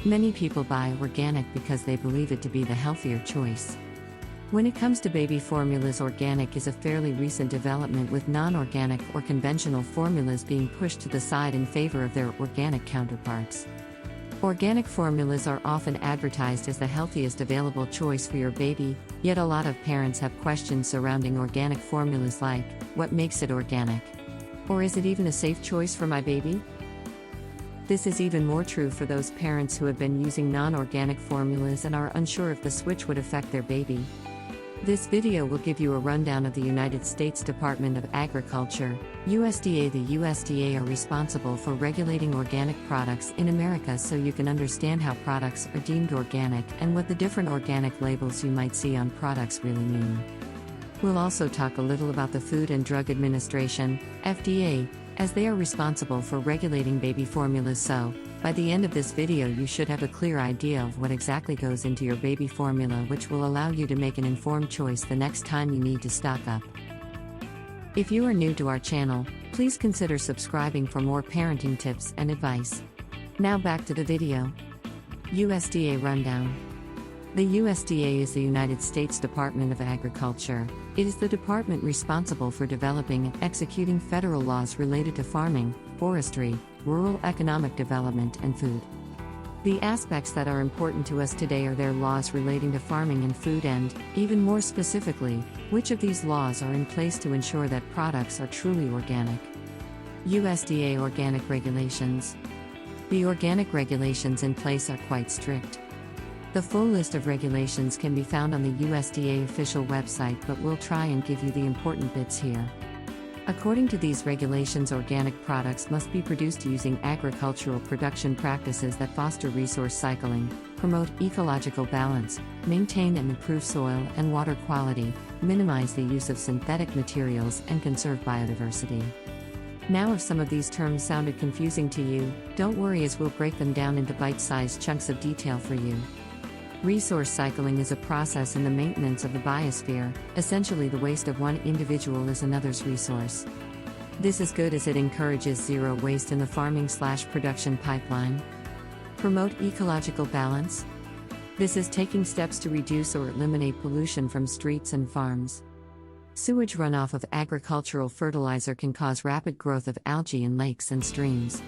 Many people buy organic because they believe it to be the healthier choice. When it comes to baby formulas, organic is a fairly recent development, with non-organic or conventional formulas being pushed to the side in favor of their organic counterparts. Organic formulas are often advertised as the healthiest available choice for your baby, yet a lot of parents have questions surrounding organic formulas like, what makes it organic? Or is it even a safe choice for my baby? This is even more true for those parents who have been using non-organic formulas and are unsure if the switch would affect their baby. This video will give you a rundown of the United States Department of Agriculture, USDA. The USDA are responsible for regulating organic products in America, so you can understand how products are deemed organic and what the different organic labels you might see on products really mean. We'll also talk a little about the Food and Drug Administration, FDA, as they are responsible for regulating baby formulas, so by the end of this video you should have a clear idea of what exactly goes into your baby formula, which will allow you to make an informed choice the next time you need to stock up. If you are new to our channel, please consider subscribing for more parenting tips and advice. Now back to the video. USDA Rundown. The USDA is the United States Department of Agriculture. It is the department responsible for developing and executing federal laws related to farming, forestry, rural economic development, and food. The aspects that are important to us today are their laws relating to farming and food, and, even more specifically, which of these laws are in place to ensure that products are truly organic. USDA Organic Regulations. The organic regulations in place are quite strict. The full list of regulations can be found on the USDA official website, but we'll try and give you the important bits here. According to these regulations, organic products must be produced using agricultural production practices that foster resource cycling, promote ecological balance, maintain and improve soil and water quality, minimize the use of synthetic materials, and conserve biodiversity. Now, if some of these terms sounded confusing to you, don't worry, as we'll break them down into bite-sized chunks of detail for you. Resource cycling is a process in the maintenance of the biosphere. Essentially, the waste of one individual is another's resource. This is good as it encourages zero waste in the farming/production pipeline. Promote ecological balance. This is taking steps to reduce or eliminate pollution from streets and farms. Sewage runoff of agricultural fertilizer can cause rapid growth of algae in lakes and streams.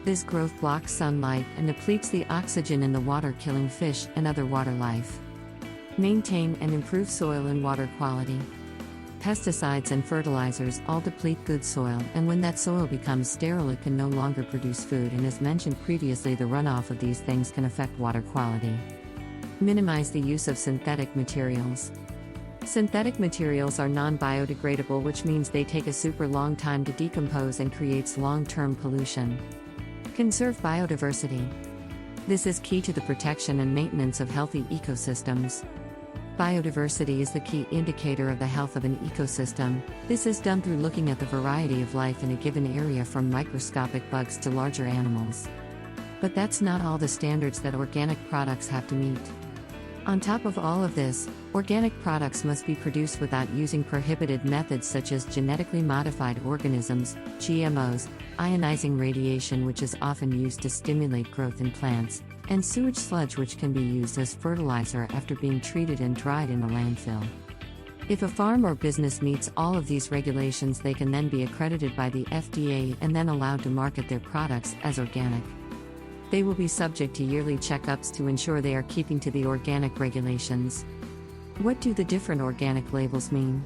This growth blocks sunlight and depletes the oxygen in the water, killing fish and other water life. Maintain and improve soil and water quality. Pesticides and fertilizers all deplete good soil, and when that soil becomes sterile, it can no longer produce food, and as mentioned previously, the runoff of these things can affect water quality. Minimize the use of synthetic materials. Synthetic materials are non-biodegradable, which means they take a super long time to decompose and creates long-term pollution. Conserve biodiversity. This is key to the protection and maintenance of healthy ecosystems. Biodiversity is the key indicator of the health of an ecosystem. This is done through looking at the variety of life in a given area, from microscopic bugs to larger animals. But that's not all the standards that organic products have to meet. On top of all of this, organic products must be produced without using prohibited methods such as genetically modified organisms, GMOs, ionizing radiation, which is often used to stimulate growth in plants, and sewage sludge, which can be used as fertilizer after being treated and dried in a landfill. If a farm or business meets all of these regulations, they can then be accredited by the FDA and then allowed to market their products as organic. They will be subject to yearly checkups to ensure they are keeping to the organic regulations. What do the different organic labels mean?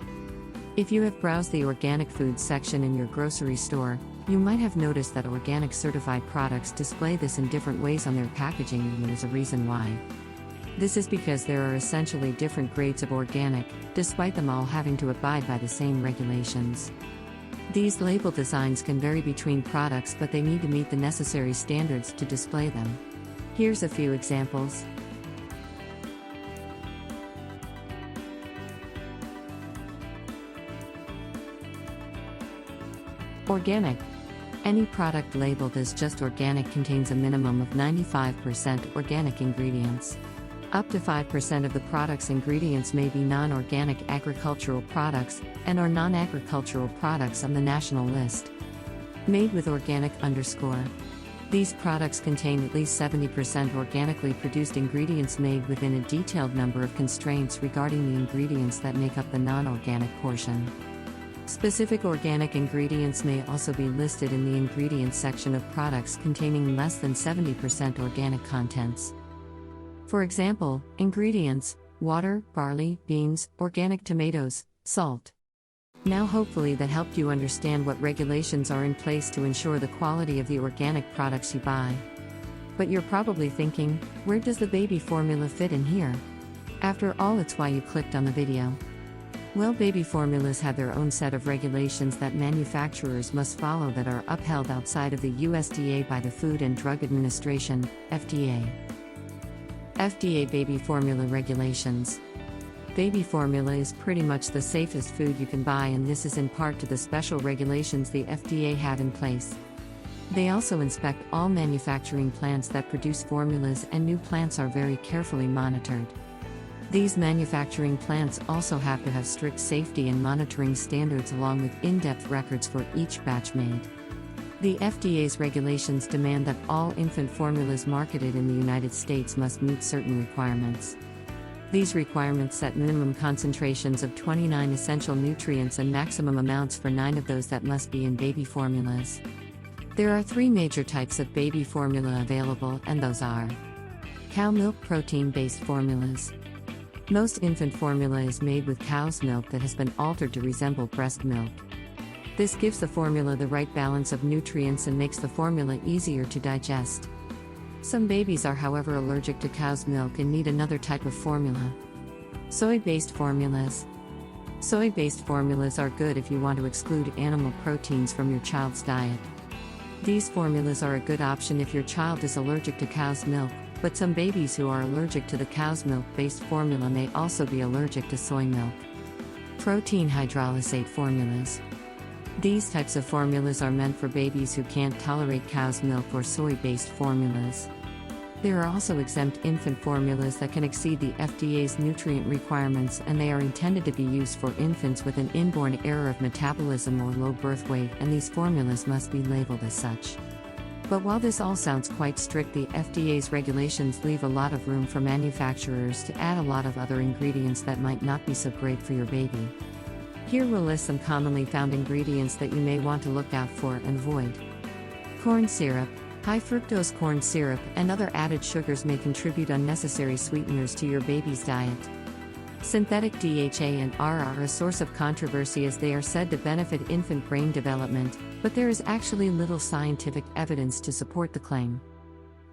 If you have browsed the organic food section in your grocery store, you might have noticed that organic certified products display this in different ways on their packaging, and there's a reason why. This is because there are essentially different grades of organic, despite them all having to abide by the same regulations. These label designs can vary between products, but they need to meet the necessary standards to display them. Here's a few examples. Organic. Any product labeled as just organic contains a minimum of 95% organic ingredients. Up to 5% of the product's ingredients may be non-organic agricultural products, and are non-agricultural products on the national list. Made with organic _. These products contain at least 70% organically produced ingredients made within a detailed number of constraints regarding the ingredients that make up the non-organic portion. Specific organic ingredients may also be listed in the ingredients section of products containing less than 70% organic contents. For example, ingredients: water, barley, beans, organic tomatoes, salt. Now hopefully that helped you understand what regulations are in place to ensure the quality of the organic products you buy. But you're probably thinking, where does the baby formula fit in here? After all, it's why you clicked on the video. Well, baby formulas have their own set of regulations that manufacturers must follow that are upheld outside of the USDA by the Food and Drug Administration, FDA. FDA Baby Formula Regulations. Baby formula is pretty much the safest food you can buy, and this is in part to the special regulations the FDA have in place. They also inspect all manufacturing plants that produce formulas, and new plants are very carefully monitored. These manufacturing plants also have to have strict safety and monitoring standards along with in-depth records for each batch made. The FDA's regulations demand that all infant formulas marketed in the United States must meet certain requirements. These requirements set minimum concentrations of 29 essential nutrients and maximum amounts for 9 of those that must be in baby formulas. There are 3 major types of baby formula available, and those are: cow milk protein-based formulas. Most infant formula is made with cow's milk that has been altered to resemble breast milk. This gives the formula the right balance of nutrients and makes the formula easier to digest. Some babies are, however, allergic to cow's milk and need another type of formula. Soy-based formulas. Soy-based formulas are good if you want to exclude animal proteins from your child's diet. These formulas are a good option if your child is allergic to cow's milk, but some babies who are allergic to the cow's milk-based formula may also be allergic to soy milk. Protein hydrolysate formulas. These types of formulas are meant for babies who can't tolerate cow's milk or soy-based formulas. There are also exempt infant formulas that can exceed the FDA's nutrient requirements, and they are intended to be used for infants with an inborn error of metabolism or low birth weight, and these formulas must be labeled as such. But while this all sounds quite strict, the FDA's regulations leave a lot of room for manufacturers to add a lot of other ingredients that might not be so great for your baby. Here we'll list some commonly found ingredients that you may want to look out for and avoid. Corn syrup. High fructose corn syrup and other added sugars may contribute unnecessary sweeteners to your baby's diet. Synthetic DHA and R are a source of controversy as they are said to benefit infant brain development, but there is actually little scientific evidence to support the claim.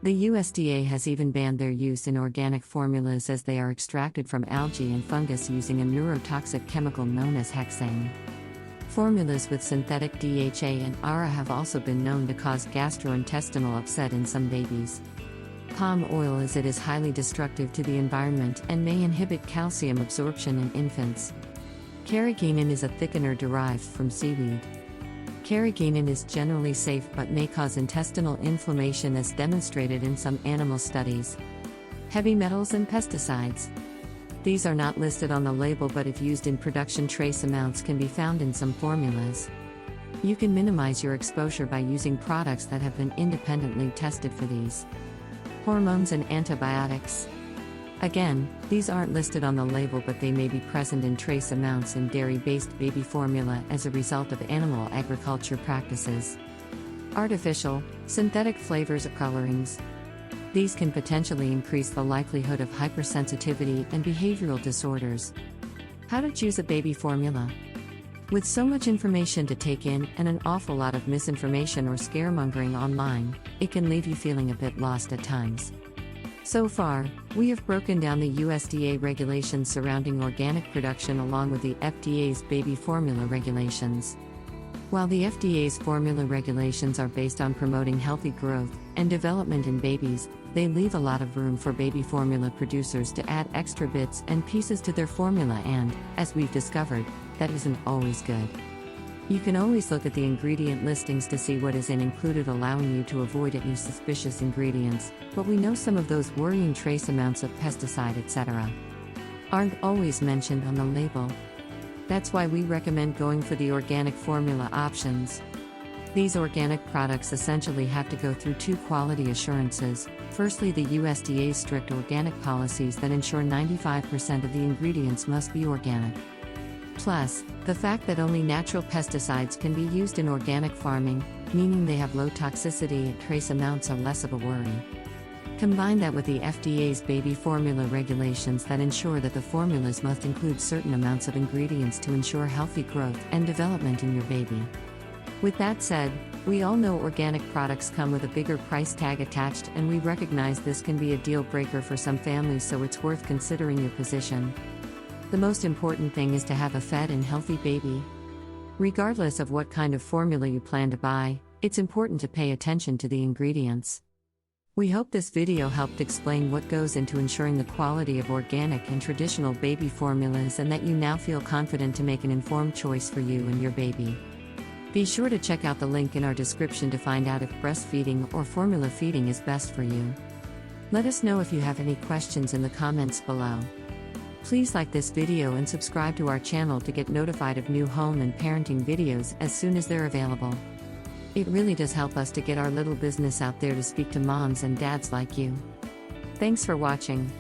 The USDA has even banned their use in organic formulas as they are extracted from algae and fungus using a neurotoxic chemical known as hexane. Formulas with synthetic DHA and ARA have also been known to cause gastrointestinal upset in some babies. Palm oil, as it is highly destructive to the environment and may inhibit calcium absorption in infants. Carykinin is a thickener derived from seaweed. Carykinin is generally safe but may cause intestinal inflammation as demonstrated in some animal studies. Heavy metals and pesticides. These are not listed on the label, but if used in production, trace amounts can be found in some formulas. You can minimize your exposure by using products that have been independently tested for these. Hormones and antibiotics. Again, these aren't listed on the label, but they may be present in trace amounts in dairy-based baby formula as a result of animal agriculture practices. Artificial, synthetic flavors or colorings. These can potentially increase the likelihood of hypersensitivity and behavioral disorders. How to choose a baby formula. With so much information to take in and an awful lot of misinformation or scaremongering online, it can leave you feeling a bit lost at times. So far, we have broken down the USDA regulations surrounding organic production along with the FDA's baby formula regulations. While the FDA's formula regulations are based on promoting healthy growth and development in babies, they leave a lot of room for baby formula producers to add extra bits and pieces to their formula, and, as we've discovered, that isn't always good. You can always look at the ingredient listings to see what is included, allowing you to avoid any suspicious ingredients, but we know some of those worrying trace amounts of pesticide, etc. aren't always mentioned on the label. That's why we recommend going for the organic formula options. These organic products essentially have to go through two quality assurances. Firstly, the USDA's strict organic policies that ensure 95% of the ingredients must be organic. Plus, the fact that only natural pesticides can be used in organic farming, meaning they have low toxicity and trace amounts are less of a worry. Combine that with the FDA's baby formula regulations that ensure that the formulas must include certain amounts of ingredients to ensure healthy growth and development in your baby. With that said, we all know organic products come with a bigger price tag attached, and we recognize this can be a deal breaker for some families, so it's worth considering your position. The most important thing is to have a fed and healthy baby. Regardless of what kind of formula you plan to buy, it's important to pay attention to the ingredients. We hope this video helped explain what goes into ensuring the quality of organic and traditional baby formulas, and that you now feel confident to make an informed choice for you and your baby. Be sure to check out the link in our description to find out if breastfeeding or formula feeding is best for you. Let us know if you have any questions in the comments below. Please like this video and subscribe to our channel to get notified of new home and parenting videos as soon as they're available. It really does help us to get our little business out there to speak to moms and dads like you. Thanks for watching.